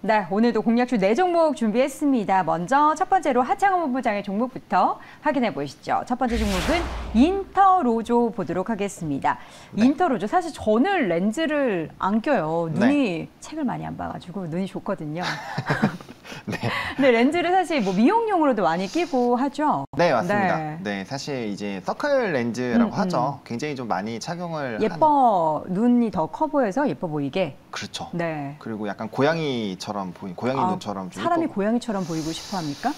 네, 오늘도 공략주 4종목 준비했습니다. 먼저 첫 번째로 하창원 본부장의 종목부터 확인해 보시죠. 첫 번째 종목은 인터로조 보도록 하겠습니다. 네. 인터로조, 사실 저는 렌즈를 안 껴요. 눈이 책을 많이 안 봐가지고 눈이 좋거든요. 네. 근데 렌즈를 사실 뭐 미용용으로도 많이 끼고 하죠. 네, 맞습니다. 네, 사실 이제 서클 렌즈라고 하죠. 굉장히 좀 많이 착용을 눈이 더 커 보여서 예뻐 보이게. 그렇죠. 네. 그리고 약간 고양이처럼 고양이 눈처럼 좀 사람이 예뻐. 고양이처럼 보이고 싶어 합니까?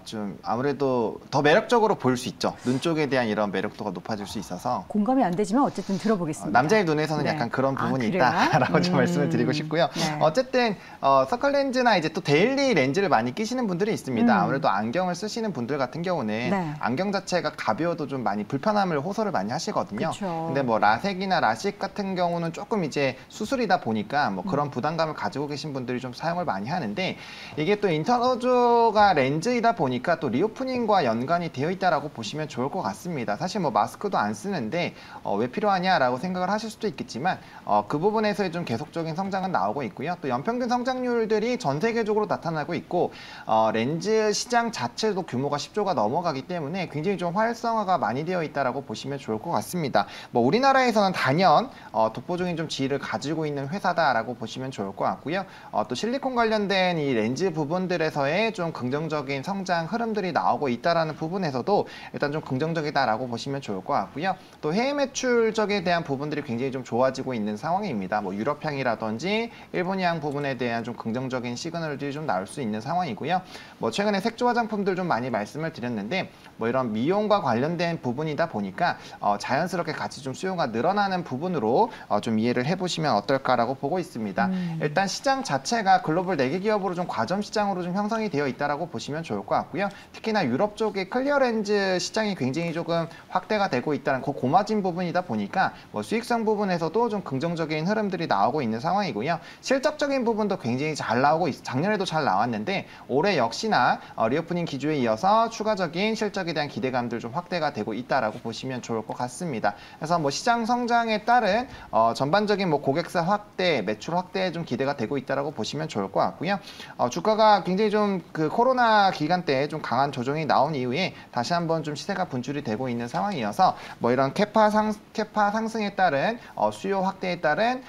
좀 아무래도 더 매력적으로 보일 수 있죠. 눈 쪽에 대한 이런 매력도가 높아질 수 있어서. 공감이 안 되지만 어쨌든 들어보겠습니다. 남자의 눈에서는 약간 그런 부분이 있다라고 좀 말씀을 드리고 싶고요. 네. 어쨌든 서클 렌즈나 이제 또 데일리 렌즈를 많이 끼시는 분들이 있습니다. 아무래도 안경을 쓰시는 분들 같은 경우는 안경 자체가 가벼워도 좀 많이 불편함을 호소를 많이 하시거든요. 그쵸. 근데 뭐 라섹이나 라식 같은 경우는 조금 이제 수술이다 보니까 뭐 그런 부담감을 가지고 계신 분들이 좀 사용을 많이 하는데, 이게 또 인터로조가 렌즈 다 보니까 또 리오프닝과 연관이 되어 있다라고 보시면 좋을 것 같습니다. 사실 뭐 마스크도 안 쓰는데 왜 필요하냐라고 생각을 하실 수도 있겠지만 그 부분에서의 좀 계속적인 성장은 나오고 있고요. 또 연평균 성장률들이 전 세계적으로 나타나고 있고 렌즈 시장 자체도 규모가 10조가 넘어가기 때문에 굉장히 좀 활성화가 많이 되어 있다라고 보시면 좋을 것 같습니다. 뭐 우리나라에서는 단연 독보적인 좀 지위를 가지고 있는 회사다라고 보시면 좋을 것 같고요. 또 실리콘 관련된 이 렌즈 부분들에서의 좀 긍정적인 성장 흐름들이 나오고 있다라는 부분에서도 일단 좀 긍정적이다라고 보시면 좋을 것 같고요. 또 해외 매출 적에 대한 부분들이 굉장히 좀 좋아지고 있는 상황입니다. 뭐 유럽향이라든지 일본향 부분에 대한 좀 긍정적인 시그널들이 좀 나올 수 있는 상황이고요. 뭐 최근에 색조 화장품들 좀 많이 말씀을 드렸는데 뭐 이런 미용과 관련된 부분이다 보니까 자연스럽게 같이 좀 수요가 늘어나는 부분으로 좀 이해를 해보시면 어떨까라고 보고 있습니다. 일단 시장 자체가 글로벌 4개 기업으로 좀 과점 시장으로 좀 형성이 되어 있다라고 보시면 좋을 것 같고요. 특히나 유럽 쪽의 클리어 렌즈 시장이 굉장히 조금 확대가 되고 있다는 그 고마진 부분이다 보니까 뭐 수익성 부분에서도 좀 긍정적인 흐름들이 나오고 있는 상황이고요. 실적적인 부분도 굉장히 잘 나오고 작년에도 잘 나왔는데 올해 역시나 리오프닝 기조에 이어서 추가적인 실적에 대한 기대감들 좀 확대가 되고 있다라고 보시면 좋을 것 같습니다. 그래서 뭐 시장 성장에 따른 전반적인 뭐 고객사 확대, 매출 확대에 좀 기대가 되고 있다라고 보시면 좋을 것 같고요. 주가가 굉장히 좀 그 코로나 기간 때 좀 강한 조정이 나온 이후에 다시 한번 좀 시세가 분출이 되고 있는 상황이어서 뭐 이런 캐파 상승에 따른 수요 확대에 따른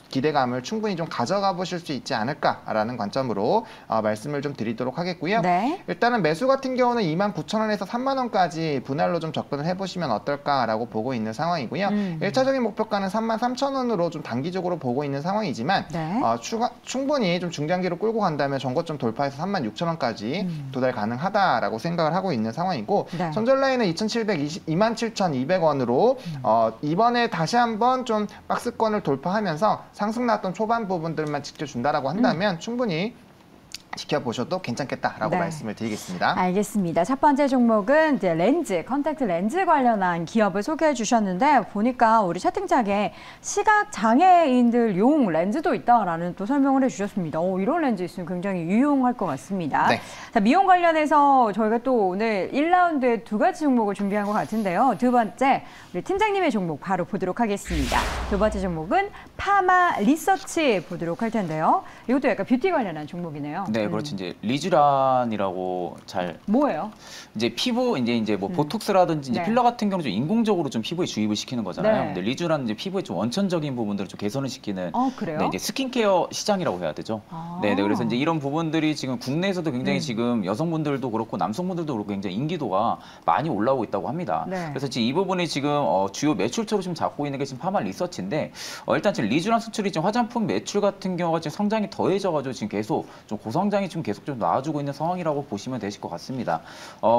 기대감을 충분히 좀 가져가 보실 수 있지 않을까라는 관점으로 말씀을 좀 드리도록 하겠고요. 네. 일단은 매수 같은 경우는 29,000원에서 30,000원까지 분할로 좀 접근을 해보시면 어떨까라고 보고 있는 상황이고요. 1차적인 목표가는 33,000원으로 좀 단기적으로 보고 있는 상황이지만 충분히 좀 중장기로 끌고 간다면 전고점 돌파해서 36,000원까지 도달 가능하다라고 생각을 하고 있는 상황이고, 손절 라인은 27,200원으로 이번에 다시 한번 좀 박스권을 돌파하면서 상승 나왔던 초반 부분들만 지켜준다라고 한다면 충분히 지켜보셔도 괜찮겠다라고 말씀을 드리겠습니다. 알겠습니다. 첫 번째 종목은 이제 렌즈, 컨택트 렌즈 관련한 기업을 소개해 주셨는데, 보니까 우리 채팅창에 시각 장애인들 용 렌즈도 있다라는 또 설명을 해주셨습니다. 이런 렌즈 있으면 굉장히 유용할 것 같습니다. 자, 미용 관련해서 저희가 또 오늘 1라운드에 2가지 종목을 준비한 것 같은데요. 두 번째, 우리 팀장님의 종목 바로 보도록 하겠습니다. 두 번째 종목은 파마 리서치 보도록 할 텐데요. 이것도 약간 뷰티 관련한 종목이네요. 네, 그렇지. 이제 리쥬란이라고 잘 뭐예요? 이제 피부 이제 뭐 보톡스라든지 이제 필러 같은 경우는 좀 인공적으로 좀 피부에 주입을 시키는 거잖아요. 근데 리쥬란은 이제 피부에 좀 원천적인 부분들을 좀 개선을 시키는 그래요? 네, 이제 스킨케어 시장이라고 해야 되죠. 네, 그래서 이제 이런 부분들이 지금 국내에서도 굉장히 지금 여성분들도 그렇고 남성분들도 그렇고 굉장히 인기도가 많이 올라오고 있다고 합니다. 그래서 지금 이 부분이 지금 주요 매출처로 지금 잡고 있는 게 지금 파마 리서치인데, 일단 지금 리쥬란 수출이 지금 화장품 매출 같은 경우가 지금 성장이 더해져가지고 지금 계속 좀 고성장이 지금 계속 좀 나와주고 있는 상황이라고 보시면 되실 것 같습니다.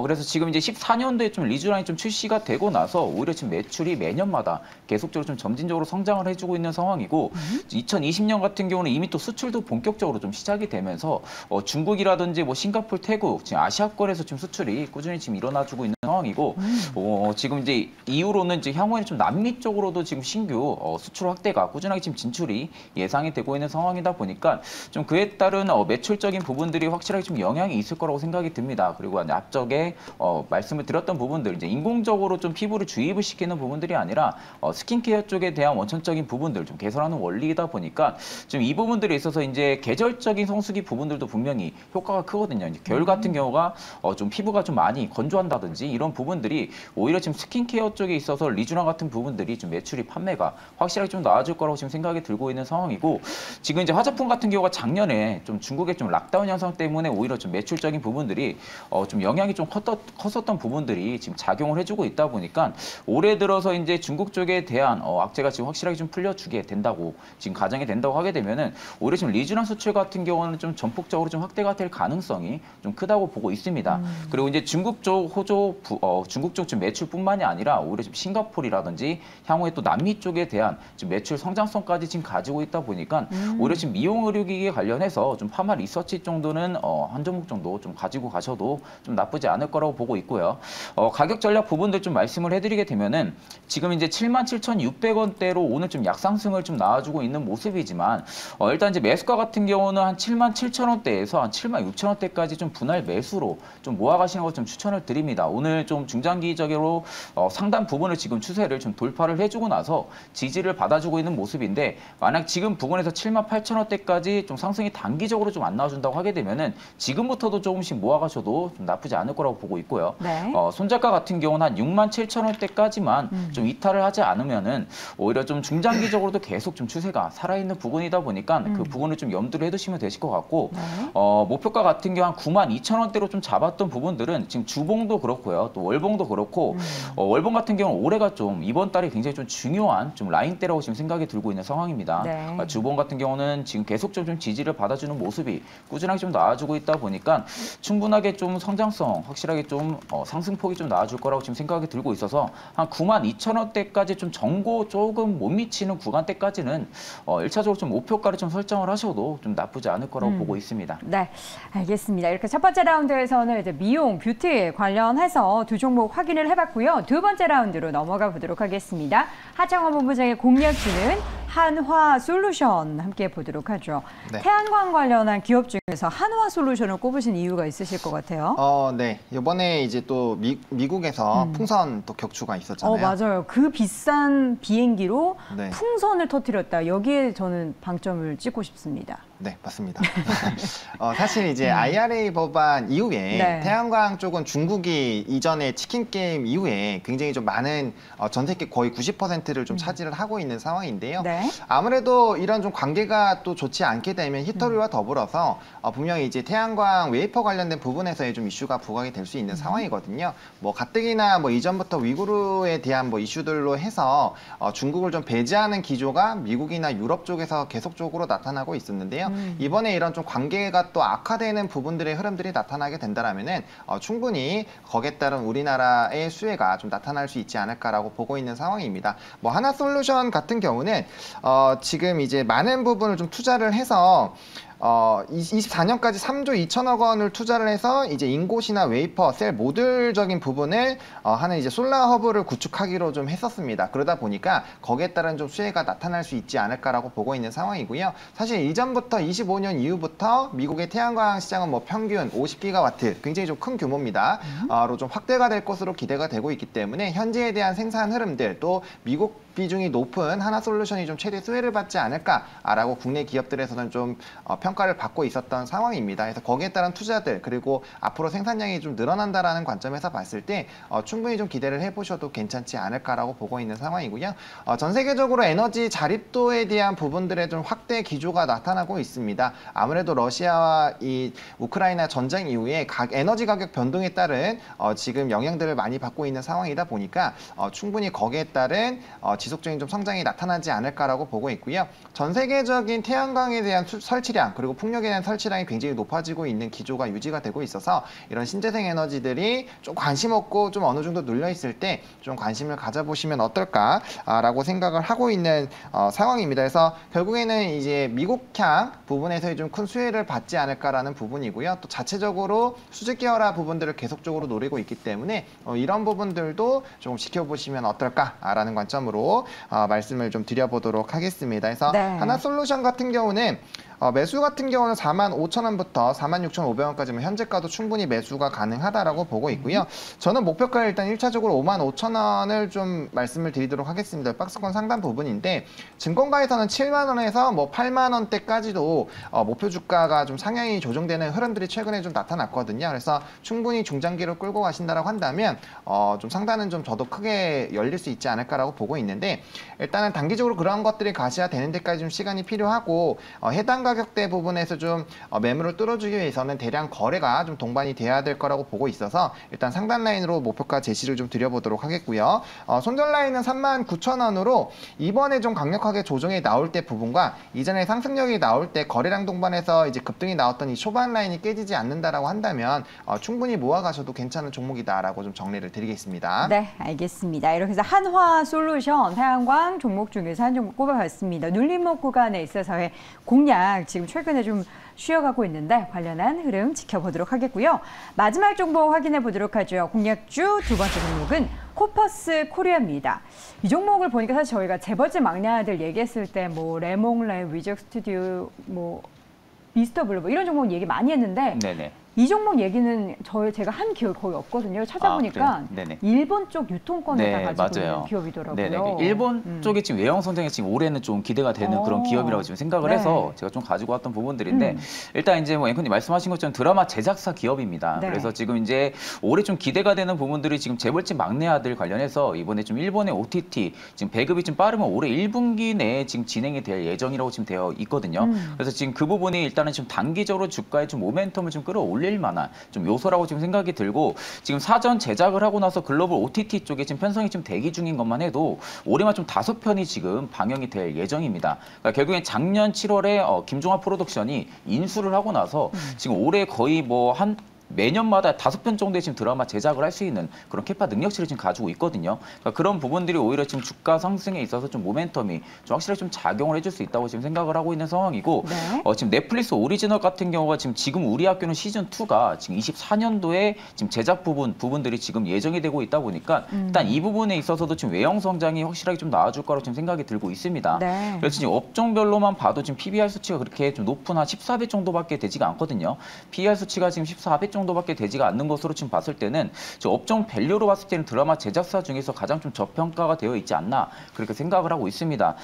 그래서 지금 이제 14년도에 좀 리쥬란이 좀 출시가 되고 나서 오히려 지금 매출이 매년마다 계속적으로 좀 점진적으로 성장을 해주고 있는 상황이고, 2020년 같은 경우는 이미 또 수출도 본격적으로 좀 시작이 되면서 중국이라든지 뭐 싱가포르, 태국, 지금 아시아권에서 지금 수출이 꾸준히 지금 일어나주고 있는 상황이고, 지금 이제 이후로는 이제 향후에는 좀 남미 쪽으로도 지금 신규 수출 확대가 꾸준하게 지금 진출이 예상이 되고 있는 상황이다 보니까 좀 그에 따른 매출적인 부분들이 확실하게 좀 영향이 있을 거라고 생각이 듭니다. 그리고 앞쪽에 말씀을 드렸던 부분들, 이제 인공적으로 좀 피부를 주입을 시키는 부분들이 아니라 스킨케어 쪽에 대한 원천적인 부분들 좀 개선하는 원리이다 보니까 지금 이 부분들에 있어서 이제 계절적인 성수기 부분들도 분명히 효과가 크거든요. 이제 겨울 같은 경우가 좀 피부가 좀 많이 건조한다든지 이런 부분들이 오히려 지금 스킨케어 쪽에 있어서 리쥬나 같은 부분들이 좀 매출이 판매가 확실하게 좀 나아질 거라고 지금 생각이 들고 있는 상황이고, 지금 이제 화장품 같은 경우가 작년에 좀 중국의 좀 락다운 현상 때문에 오히려 좀 매출적인 부분들이 좀 영향이 좀 컸었던 부분들이 지금 작용을 해주고 있다 보니까 올해 들어서 이제 중국 쪽에 대한 악재가 지금 확실하게 좀 풀려주게 된다고 지금 가정이 된다고 하게 되면은 오히려 지금 리쥬나 수출 같은 경우는 좀 전폭적으로 좀 확대가 될 가능성이 좀 크다고 보고 있습니다. 그리고 이제 중국 쪽 중국 쪽 지금 매출뿐만이 아니라 오히려 지금 싱가포르라든지 향후에 또 남미 쪽에 대한 지금 매출 성장성까지 지금 가지고 있다 보니까 오히려 지금 미용 의료기기에 관련해서 좀 파마 리서치 정도는 한 종목 정도 좀 가지고 가셔도 좀 나쁘지 않을 거라고 보고 있고요. 가격 전략 부분들 좀 말씀을 해드리게 되면은 지금 이제 77,600원대로 오늘 좀 약상승을 좀 나와주고 있는 모습이지만 일단 이제 매수가 같은 경우는 한 77,000원대에서 한 76,000원대까지 좀 분할 매수로 좀 모아가시는 걸 좀 추천을 드립니다. 오늘 좀 중장기적으로 상단 부분을 지금 추세를 좀 돌파를 해주고 나서 지지를 받아주고 있는 모습인데, 만약 지금 부근에서 78,000원대까지 좀 상승이 단기적으로 좀 안 나와준다고 하게 되면은 지금부터도 조금씩 모아가셔도 좀 나쁘지 않을 거라고 보고 있고요. 네. 손절가 같은 경우는 한 67,000원대까지만 좀 이탈을 하지 않으면은 오히려 좀 중장기적으로도 계속 좀 추세가 살아있는 부분이다 보니까 그 부분을 좀 염두를 해두시면 되실 것 같고, 네. 목표가 같은 경우 한 92,000원대로 좀 잡았던 부분들은 지금 주봉도 그렇고요, 또 월봉도 그렇고 월봉 같은 경우는 올해가 좀 이번 달이 굉장히 좀 중요한 좀 라인대라고 지금 생각이 들고 있는 상황입니다. 네. 주봉 같은 경우는 지금 계속적으로 좀 지지를 받아주는 모습이 꾸준하게 좀 나와주고 있다 보니까 충분하게 좀 성장성 확실하게 좀 상승폭이 좀 나와줄 거라고 지금 생각이 들고 있어서 한 92,000원대까지 좀 정고 조금 못 미치는 구간대까지는 1차적으로 좀 목표가를 좀 설정을 하셔도 좀 나쁘지 않을 거라고 보고 있습니다. 네, 알겠습니다. 이렇게 첫 번째 라운드에서는 이제 미용, 뷰티 관련해서 두 종목 확인을 해봤고요. 두 번째 라운드로 넘어가 보도록 하겠습니다. 하창원 본부장의 공략주는 한화솔루션 함께 보도록 하죠. 네. 태양광 관련한 기업 중에서 한화솔루션을 꼽으신 이유가 있으실 것 같아요. 네. 이번에 이제 또 미국에서 풍선 또 격추가 있었잖아요. 맞아요. 그 비싼 비행기로 네. 풍선을 터뜨렸다. 여기에 저는 방점을 찍고 싶습니다. 네, 맞습니다. 사실 이제 IRA 법안 이후에 네. 태양광 쪽은 중국이 이전에 치킨 게임 이후에 굉장히 좀 많은 전 세계 거의 90%를 좀 차지를 하고 있는 상황인데요. 네. 아무래도 이런 좀 관계가 또 좋지 않게 되면 히터류와 더불어서 분명히 이제 태양광 웨이퍼 관련된 부분에서의 좀 이슈가 부각이 될 수 있는 상황이거든요. 뭐 가뜩이나 뭐 이전부터 위구르에 대한 뭐 이슈들로 해서 중국을 좀 배제하는 기조가 미국이나 유럽 쪽에서 계속적으로 나타나고 있었는데요. 이번에 이런 좀 관계가 또 악화되는 부분들의 흐름들이 나타나게 된다라면은 충분히 거기에 따른 우리나라의 수혜가 좀 나타날 수 있지 않을까라고 보고 있는 상황입니다. 뭐 하나솔루션 같은 경우는 지금 이제 많은 부분을 좀 투자를 해서 24년까지 3조 2천억 원을 투자를 해서 이제 인곳이나 웨이퍼, 셀 모듈적인 부분을 하는 이제 솔라 허브를 구축하기로 좀 했었습니다. 그러다 보니까 거기에 따른 좀 수혜가 나타날 수 있지 않을까라고 보고 있는 상황이고요. 사실 이전부터 25년 이후부터 미국의 태양광 시장은 뭐 평균 50기가와트, 굉장히 좀 큰 규모입니다. 로 좀 확대가 될 것으로 기대가 되고 있기 때문에 현재에 대한 생산 흐름들, 또 미국 비중이 높은 하나솔루션이 좀 최대 수혜를 받지 않을까라고 국내 기업들에서는 좀 평가를 받고 있었던 상황입니다. 그래서 거기에 따른 투자들, 그리고 앞으로 생산량이 좀 늘어난다라는 관점에서 봤을 때 충분히 좀 기대를 해보셔도 괜찮지 않을까라고 보고 있는 상황이고요. 전 세계적으로 에너지 자립도에 대한 부분들의 좀 확대 기조가 나타나고 있습니다. 아무래도 러시아와 이 우크라이나 전쟁 이후에 에너지 가격 변동에 따른 지금 영향들을 많이 받고 있는 상황이다 보니까 충분히 거기에 따른 지속적인 좀 성장이 나타나지 않을까라고 보고 있고요. 전 세계적인 태양광에 대한 설치량, 그리고 풍력에 대한 설치량이 굉장히 높아지고 있는 기조가 유지가 되고 있어서 이런 신재생 에너지들이 좀 관심 없고 좀 어느 정도 눌려 있을 때 좀 관심을 가져보시면 어떨까라고 생각을 하고 있는 상황입니다. 그래서 결국에는 이제 미국향 부분에서의 좀 큰 수혜를 받지 않을까라는 부분이고요. 또 자체적으로 수직 계열화 부분들을 계속적으로 노리고 있기 때문에 이런 부분들도 조금 지켜보시면 어떨까라는 관점으로 말씀을 좀 드려보도록 하겠습니다. 그래서 네. 하나솔루션 같은 경우는 매수 같은 경우는 45,000원부터 46,500원까지면 현재가도 충분히 매수가 가능하다라고 보고 있고요. 저는 목표가 일단 1차적으로 55,000원을 좀 말씀을 드리도록 하겠습니다. 박스권 상단 부분인데 증권가에서는 7만 원에서 뭐 8만 원대까지도 목표 주가가 좀 상향이 조정되는 흐름들이 최근에 좀 나타났거든요. 그래서 충분히 중장기로 끌고 가신다라고 한다면 좀 상단은 좀 저도 크게 열릴 수 있지 않을까라고 보고 있는데 일단은 단기적으로 그런 것들이 가시화되는 데까지 좀 시간이 필요하고 해당 가격대 부분에서 좀 매물을 뚫어주기 위해서는 대량 거래가 좀 동반이 돼야 될 거라고 보고 있어서 일단 상단 라인으로 목표가 제시를 좀 드려보도록 하겠고요. 손절 라인은 39,000원으로 이번에 좀 강력하게 조정이 나올 때 부분과 이전에 상승력이 나올 때 거래량 동반해서 이제 급등이 나왔던 이 초반 라인이 깨지지 않는다라고 한다면 충분히 모아가셔도 괜찮은 종목이다라고 좀 정리를 드리겠습니다. 네, 알겠습니다. 이렇게 해서 한화솔루션, 태양광 종목 중에서 한 종목 꼽아봤습니다. 눌림목 구간에 있어서의 공략 지금 최근에 좀 쉬어가고 있는데 관련한 흐름 지켜보도록 하겠고요. 마지막 종목 확인해 보도록 하죠. 공략주 두 번째 종목은 코퍼스 코리아입니다. 이 종목을 보니까 사실 저희가 재벌집 막내 아들 얘기했을 때 뭐 레몽랩, 위적 스튜디오, 뭐 미스터 블루 뭐 이런 종목 얘기 많이 했는데 네네. 이 종목 얘기는 제가 한 기억이 거의 없거든요. 찾아보니까 일본 쪽 유통권에다 가지고 있는 기업이더라고요. 네네. 일본 쪽이 지금 외형 성장에 지금 올해는 좀 기대가 되는 그런 기업이라고 지금 생각을 해서 제가 좀 가지고 왔던 부분들인데 일단 이제 뭐 앵커님 말씀하신 것처럼 드라마 제작사 기업입니다. 그래서 지금 이제 올해 좀 기대가 되는 부분들이 지금 재벌집 막내 아들 관련해서 이번에 좀 일본의 OTT 지금 배급이 좀 빠르면 올해 1분기 내에 지금 진행이 될 예정이라고 지금 되어 있거든요. 그래서 지금 그 부분이 일단은 좀 단기적으로 주가에 좀 모멘텀을 좀 끌어올릴 만한 좀 요소라고 지금 생각이 들고 지금 사전 제작을 하고 나서 글로벌 OTT 쪽에 지금 편성이 좀 대기 중인 것만 해도 올해만 좀 5편이 지금 방영이 될 예정입니다. 그러니까 결국엔 작년 7월에 김종환 프로덕션이 인수를 하고 나서 지금 올해 거의 뭐 매년마다 5편 정도의 지금 드라마 제작을 할 수 있는 그런 캐파 능력치를 지금 가지고 있거든요. 그러니까 그런 부분들이 오히려 지금 주가 상승에 있어서 좀 모멘텀이 좀 확실히 좀 작용을 해줄 수 있다고 지금 생각을 하고 있는 상황이고 지금 넷플릭스 오리지널 같은 경우가 지금 우리 학교는 시즌 2가 지금 24년도에 지금 제작 부분들이 지금 예정이 되고 있다 보니까 일단 이 부분에 있어서도 지금 외형 성장이 확실하게 좀 나아질 거라고 지금 생각이 들고 있습니다. 그래서 지금 업종별로만 봐도 지금 PBR 수치가 그렇게 좀 높은 한 14배 정도밖에 되지가 않거든요. PER 수치가 지금 14배 정도밖에 되지가 않는 것으로 지금 봤을 때는 업종 밸류로 봤을 때는 드라마 제작사 중에서 가장 좀 저평가가 되어 있지 않나 그렇게 생각을 하고 있습니다.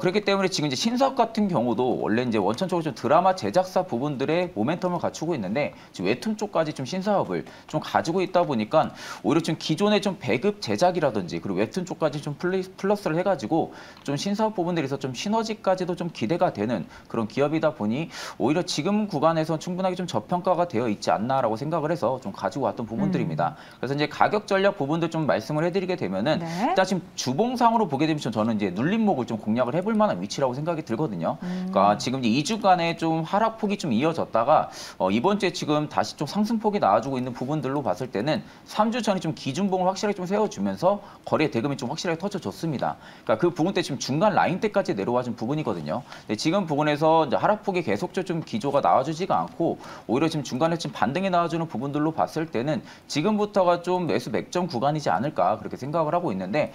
그렇기 때문에 지금 이제 신사업 같은 경우도 원래 이제 원천적으로 좀 드라마 제작사 부분들의 모멘텀을 갖추고 있는데 지금 웹툰 쪽까지 좀 신사업을 좀 가지고 있다 보니까 오히려 좀 기존의 좀 배급 제작이라든지 그리고 웹툰 쪽까지 좀 플러스를 해가지고 좀 신사업 부분들에서 좀 시너지까지도 좀 기대가 되는 그런 기업이다 보니 오히려 지금 구간에서 충분하게 좀 저평가가 되어 있지 않나라고 생각을 해서 좀 가지고 왔던 부분들입니다. 그래서 이제 가격 전략 부분들 좀 말씀을 해드리게 되면은 일단 지금 주봉상으로 보게 되면 저는 이제 눌림목을 좀 공략을 해볼 만한 위치라고 생각이 들거든요. 그러니까 지금 이제 2주간의 좀 하락폭이 좀 이어졌다가 이번 주에 지금 다시 좀 상승폭이 나와주고 있는 부분들로 봤을 때는 3주 전에 좀 기준봉을 확실하게 좀 세워주면서 거래 대금이 좀 확실하게 터져줬습니다. 그러니까 그 부분 때 지금 중간 라인 때까지 내려와준 부분이거든요. 근데 지금 부분에서 이제 하락폭이 계속적으로 좀 기조가 나와주지가 않고 오히려 지금 중간에 좀 반등이 나와주는 부분들로 봤을 때는 지금부터가 좀 매수 맥점 구간이지 않을까 그렇게 생각을 하고 있는데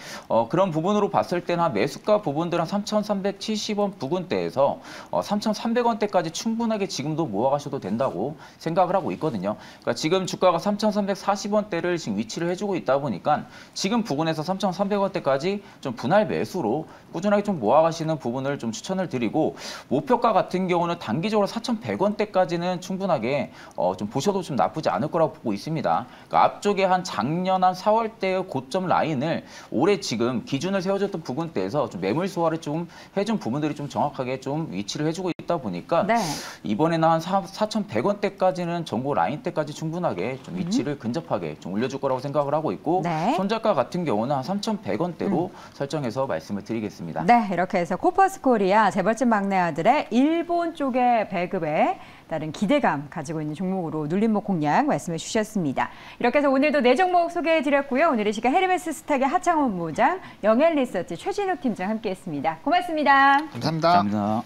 그런 부분으로 봤을 때는 한 매수가 부분들 한 3,370원 부근대에서 3,300원대까지 충분하게 지금도 모아가셔도 된다고 생각을 하고 있거든요. 그러니까 지금 주가가 3,340원대를 지금 위치를 해주고 있다 보니까 지금 부근에서 3,300원대까지 좀 분할 매수로 꾸준하게 좀 모아가시는 부분을 좀 추천을 드리고 목표가 같은 경우는 단기적으로 4,100원대까지는 충분하게 좀 보셔도 좀 나쁘지 않을 거라고 보고 있습니다. 그러니까 앞쪽에 한 작년 한 4월대의 고점 라인을 올해 지금 기준을 세워줬던 부분대에서 좀 매물 소화를 좀 해준 부분들이 좀 정확하게 좀 위치를 해주고 있다 보니까 이번에는 한 4,100원대까지는 정보 라인 때까지 충분하게 좀 위치를 근접하게 좀 올려줄 거라고 생각을 하고 있고 손절가 같은 경우는 한 3,100원대로 설정해서 말씀을 드리겠습니다. 네, 이렇게 해서 코퍼스 코리아 재벌집 막내 아들의 일본 쪽의 배급에 따른 기대감 가지고 있는 종목으로 눌림목 공략 말씀해 주셨습니다. 이렇게 해서 오늘도 4종목 소개해드렸고요. 오늘 이 시간 헤르메스 스탁의 하창원 본부장, 영앤리서치 최진욱 팀장 함께했습니다. 고맙습니다. 감사합니다. 감사합니다.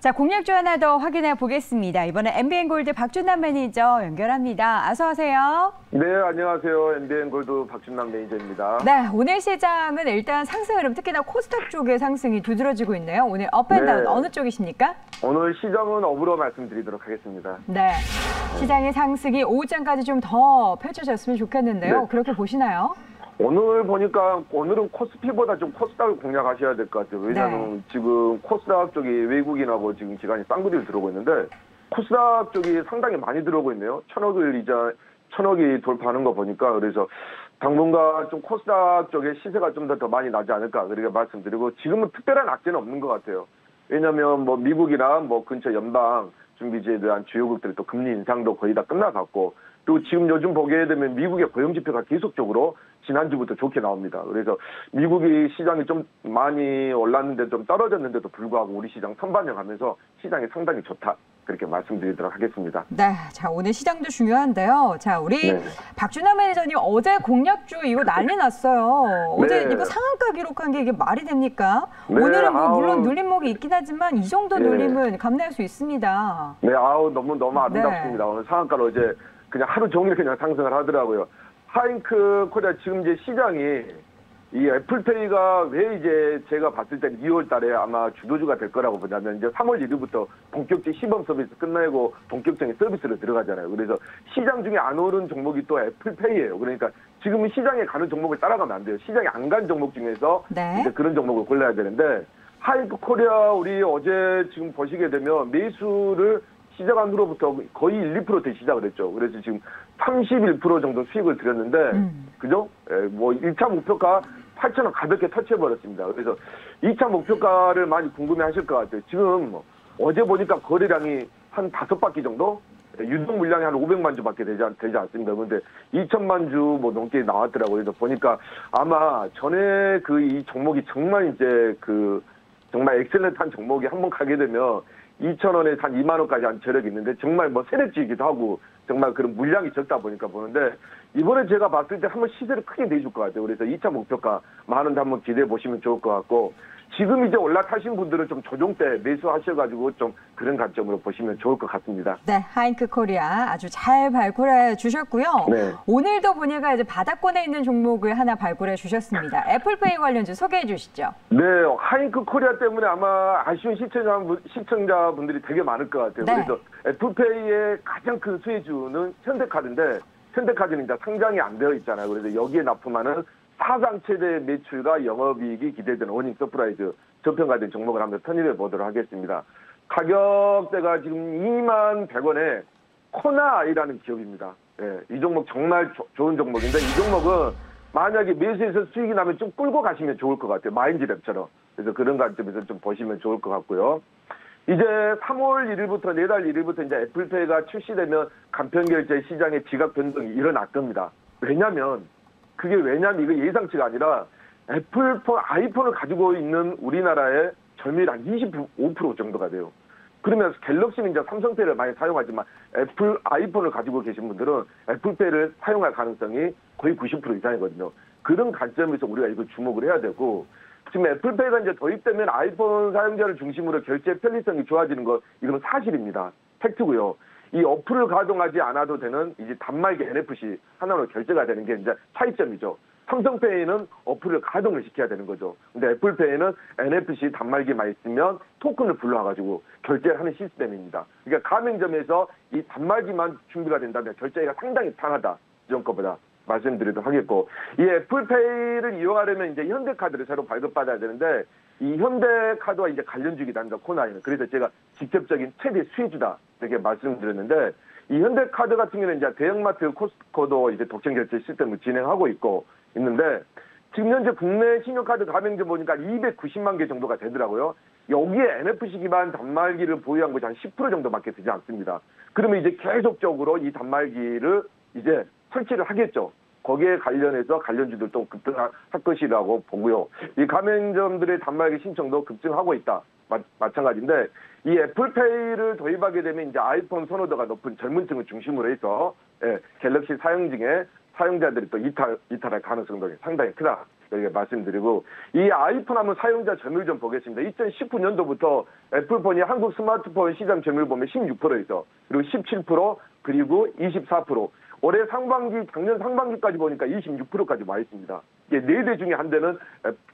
자, 공략주 하나 더 확인해 보겠습니다. 이번에 MBN골드 박준남 매니저 연결합니다. 어서 오세요. 네, 안녕하세요. MBN골드 박준남 매니저입니다. 네, 오늘 시장은 일단 상승 흐름, 특히나 코스닥 쪽의 상승이 두드러지고 있네요. 오늘 업앤다운 어느 쪽이십니까? 오늘 시장은 업으로 말씀드리도록 하겠습니다. 네, 시장의 상승이 오후장까지 좀 더 펼쳐졌으면 좋겠는데요. 네. 그렇게 보시나요? 오늘 보니까 오늘은 코스피보다 좀 코스닥을 공략하셔야 될 것 같아요. 왜냐하면 지금 코스닥 쪽이 외국인하고 지금 기관이 쌍구리를 들어오고 있는데 코스닥 쪽이 상당히 많이 들어오고 있네요. 천억이 돌파하는 거 보니까 그래서 당분간 좀 코스닥 쪽에 시세가 좀 더 많이 나지 않을까 그렇게 말씀드리고 지금은 특별한 악재는 없는 것 같아요. 왜냐하면 뭐 미국이나 뭐 근처 연방 준비제에 대한 주요국들이 또 금리 인상도 거의 다 끝나갔고 그리고 지금 요즘 보게 되면 미국의 고용지표가 계속적으로 지난주부터 좋게 나옵니다. 그래서 미국이 시장이 좀 많이 올랐는데 좀 떨어졌는데도 불구하고 우리 시장 선반영하면서 시장이 상당히 좋다. 그렇게 말씀드리도록 하겠습니다. 네, 자 오늘 시장도 중요한데요. 자 우리 박준남 매니저님 어제 공략주 이거 난리 났어요. 어제 이거 상한가 기록한 게 이게 말이 됩니까? 네, 오늘은 뭐 물론 눌림목이 있긴 하지만 이 정도 눌림은 감내할 수 있습니다. 네, 너무 아름답습니다. 오늘 상한가로 어제 그냥 하루 종일 그냥 상승을 하더라고요. 하잉크 코리아 지금 이제 시장이 이 애플페이가 왜 이제 제가 봤을 때 2월 달에 아마 주도주가 될 거라고 보냐면 이제 3월 1일부터 본격적인 시범 서비스 끝나고 본격적인 서비스로 들어가잖아요. 그래서 시장 중에 안 오른 종목이 또 애플페이예요. 그러니까 지금은 시장에 가는 종목을 따라가면 안 돼요. 시장에 안 간 종목 중에서 이제 그런 종목을 골라야 되는데 하잉크 코리아 우리 어제 지금 보시게 되면 매수를 시작한 후로부터 거의 1~2%대 시작을 했죠. 그래서 지금 31% 정도 수익을 드렸는데, 그죠? 뭐 1차 목표가 8,000원 가볍게 터치해버렸습니다. 그래서 2차 목표가를 많이 궁금해하실 것 같아요. 지금 어제 보니까 거래량이 한 5바퀴 정도? 유동 물량이 한 500만 주밖에 되지 않습니다. 그런데 2천만 주 뭐 넘게 나왔더라고요. 그래서 보니까 아마 전에 이 종목이 정말 이제 정말 엑셀런트한 종목이 한번 가게 되면 2,000원에 한 2만 원까지 한 저력이 있는데 정말 뭐 세력지이기도 하고 정말 그런 물량이 적다 보니까 보는데 이번에 제가 봤을 때 한번 시세를 크게 내줄 것 같아요. 그래서 2차 목표가 많은데 한번 기대해 보시면 좋을 것 같고 지금 이제 올라타신 분들은 좀 조정 때 매수하셔가지고 좀 그런 관점으로 보시면 좋을 것 같습니다. 네, 하잉크 코리아 아주 잘 발굴해 주셨고요. 네. 오늘도 보니까 이제 바닥권에 있는 종목을 하나 발굴해 주셨습니다. 애플페이 관련주 소개해 주시죠. 네, 하잉크 코리아 때문에 아마 아쉬운 시청자분들이 되게 많을 것 같아요. 그래서 애플페이의 가장 큰 수혜주는 현대카드인데 현대카드는 이제 상장이 안 되어 있잖아요. 그래서 여기에 납품하는 사상 최대 매출과 영업이익이 기대되는 어닝 서프라이즈 저평가된 종목을 한번 선입해 보도록 하겠습니다. 가격대가 지금 21,100원에 코나아이라는 기업입니다. 이 종목 정말 좋은 종목인데 이 종목은 만약에 매수해서 수익이 나면 좀 끌고 가시면 좋을 것 같아요. 마인드랩처럼. 그래서 그런 관점에서 좀 보시면 좋을 것 같고요. 이제 3월 1일부터 내달 1일부터 이제 애플페이가 출시되면 간편결제 시장의 지각 변동이 일어날 겁니다. 왜냐면 이거 예상치가 아니라 아이폰을 가지고 있는 우리나라의 점유율 한 25% 정도가 돼요. 그러면 갤럭시는 이제 삼성페이를 많이 사용하지만 아이폰을 가지고 계신 분들은 애플페이를 사용할 가능성이 거의 90% 이상이거든요. 그런 관점에서 우리가 이거 주목을 해야 되고 지금 애플페이가 이제 도입되면 아이폰 사용자를 중심으로 결제 편리성이 좋아지는 거 이건 사실입니다. 팩트고요. 이 어플을 가동하지 않아도 되는 이제 단말기 NFC 하나로 결제가 되는 게 이제 차이점이죠. 삼성페이는 어플을 가동을 시켜야 되는 거죠. 근데 애플페이는 NFC 단말기만 있으면 토큰을 불러와가지고 결제를 하는 시스템입니다. 그러니까 가맹점에서 이 단말기만 준비가 된다면 결제가 상당히 편하다. 이전 거보다 말씀드리도록 하겠고 이 애플페이를 이용하려면 이제 현대카드를 새로 발급받아야 되는데 이 현대카드와 이제 관련주이기도 합니다. 코나이는. 그래서 제가 직접적인 최대 수혜주다 이렇게 말씀드렸는데 이 현대카드 같은 경우는 이제 대형마트 코스트코도 이제 독점 결제 시스템을 진행하고 있는데 지금 현재 국내 신용카드 가맹점 보니까 290만 개 정도가 되더라고요. 여기에 NFC 기반 단말기를 보유한 것이 한 10% 정도밖에 되지 않습니다. 그러면 이제 계속적으로 이 단말기를 이제 설치를 하겠죠. 거기에 관련해서 관련주들도 급등할 것이라고 보고요. 이 가맹점들의 단말기 신청도 급증하고 있다. 마찬가지인데 이 애플페이를 도입하게 되면 이제 아이폰 선호도가 높은 젊은 층을 중심으로 해서 갤럭시 사용 중에 사용자들이 또 이탈할 가능성도 상당히 크다. 이렇게 말씀드리고 이 아이폰 하면 사용자 점유율 좀 보겠습니다. 2019년도부터 애플폰이 한국 스마트폰 시장 점유율 보면 16%에서 그리고 17% 그리고 24% 올해 상반기 작년 상반기까지 보니까 26%까지 와 있습니다. 이게 4대 중에 한 대는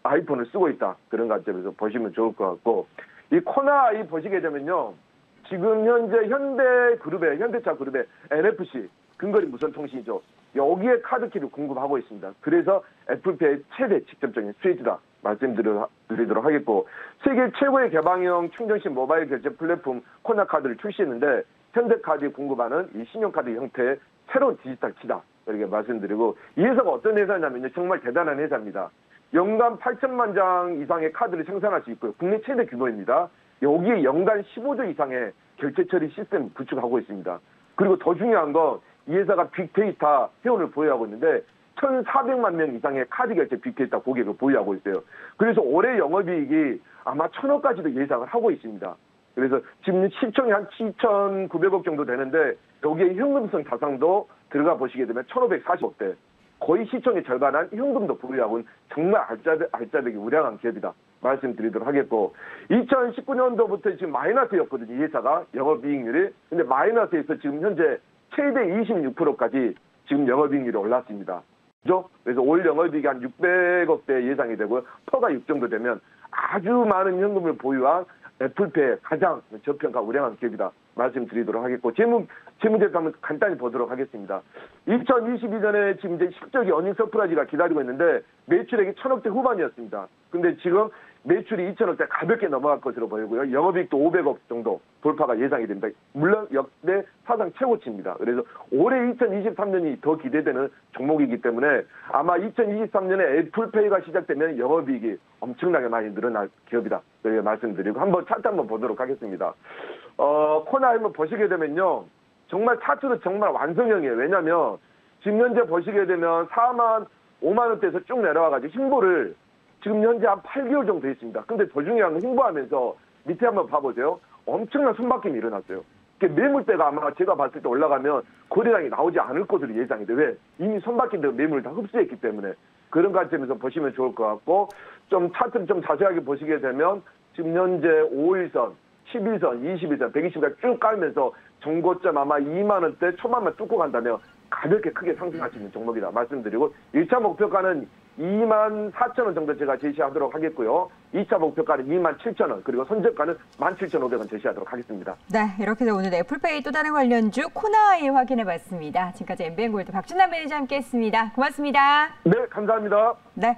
아이폰을 쓰고 있다. 그런 관점에서 보시면 좋을 것 같고 이 코나아이 보시게 되면요. 지금 현재 현대차 그룹의 NFC 근거리 무선 통신이죠. 여기에 카드키를 공급하고 있습니다. 그래서 애플페이의 최대 직접적인 수혜주다 말씀드리도록 하겠고 세계 최고의 개방형 충전식 모바일 결제 플랫폼 코나카드를 출시했는데 현대카드에 공급하는 이 신용카드 형태의 새로운 디지털 키다. 이렇게 말씀드리고 이 회사가 어떤 회사냐면요. 정말 대단한 회사입니다. 연간 8천만 장 이상의 카드를 생산할 수 있고요. 국내 최대 규모입니다. 여기에 연간 15조 이상의 결제 처리 시스템을 구축하고 있습니다. 그리고 더 중요한 건 이 회사가 빅데이터 회원을 보유하고 있는데 1,400만 명 이상의 카드 결제 빅데이터 고객을 보유하고 있어요. 그래서 올해 영업이익이 아마 1,000억까지도 예상을 하고 있습니다. 그래서 지금 시총이 한 7,900억 정도 되는데 여기에 현금성 자산도 들어가 보시게 되면 1,540억대. 거의 시총의 절반한 현금도 보유하고 있는 정말 알짜배기 우량한 기업이다. 말씀드리도록 하겠고 2019년도부터 지금 마이너스였거든요. 이 회사가 영업이익률이. 근데 마이너스에서 지금 현재 최대 26%까지 지금 영업이익률이 올랐습니다. 그죠? 그래서 올 영업이익이 한 600억대 예상이 되고요. 퍼가 6 정도 되면 아주 많은 현금을 보유한 애플페이의 가장 저평가 우량한 기업이다. 말씀드리도록 하겠고 재무제표 한번 간단히 보도록 하겠습니다. 2022년에 지금 이제 실적이 어닝 서프라이즈가 기다리고 있는데 매출액이 1,000억대 후반이었습니다. 근데 지금 매출이 2,000억대 가볍게 넘어갈 것으로 보이고요. 영업이익도 500억 정도 돌파가 예상이 됩니다. 물론 역대 사상 최고치입니다. 그래서 올해 2023년이 더 기대되는 종목이기 때문에 아마 2023년에 애플페이가 시작되면 영업이익이 엄청나게 많이 늘어날 기업이다. 이렇게 말씀드리고 한번 차트 한번 보도록 하겠습니다. 코나 한번 보시게 되면요. 정말 차트도 정말 완성형이에요. 왜냐하면 지금 현재 보시게 되면 5만 원대에서 쭉 내려와가지고 횡보를 지금 현재 한 8개월 정도 했습니다. 근데 더 중요한 건 횡보하면서 밑에 한번 봐보세요. 엄청난 손바뀜이 일어났어요. 매물대가 아마 제가 봤을 때 올라가면 거래량이 나오지 않을 것으로 예상이 돼요. 왜? 이미 손바뀐 매물을 다 흡수했기 때문에 그런 관점에서 보시면 좋을 것 같고 좀 차트를 좀 자세하게 보시게 되면 지금 현재 5일선, 11선, 21선, 120선 쭉 깔면서 정고점 아마 2만 원대 초반만 뚫고 간다면 가볍게 크게 상승할 수 있는 종목이다 말씀드리고 1차 목표가는 24,000원 정도 제가 제시하도록 하겠고요. 2차 목표가는 27,000원 그리고 선저가는 17,500원 제시하도록 하겠습니다. 네, 이렇게 해서 오늘 애플페이 또 다른 관련주 코나아이 확인해봤습니다. 지금까지 MBN골드 박준남 매니저 함께했습니다. 고맙습니다. 네, 감사합니다. 네.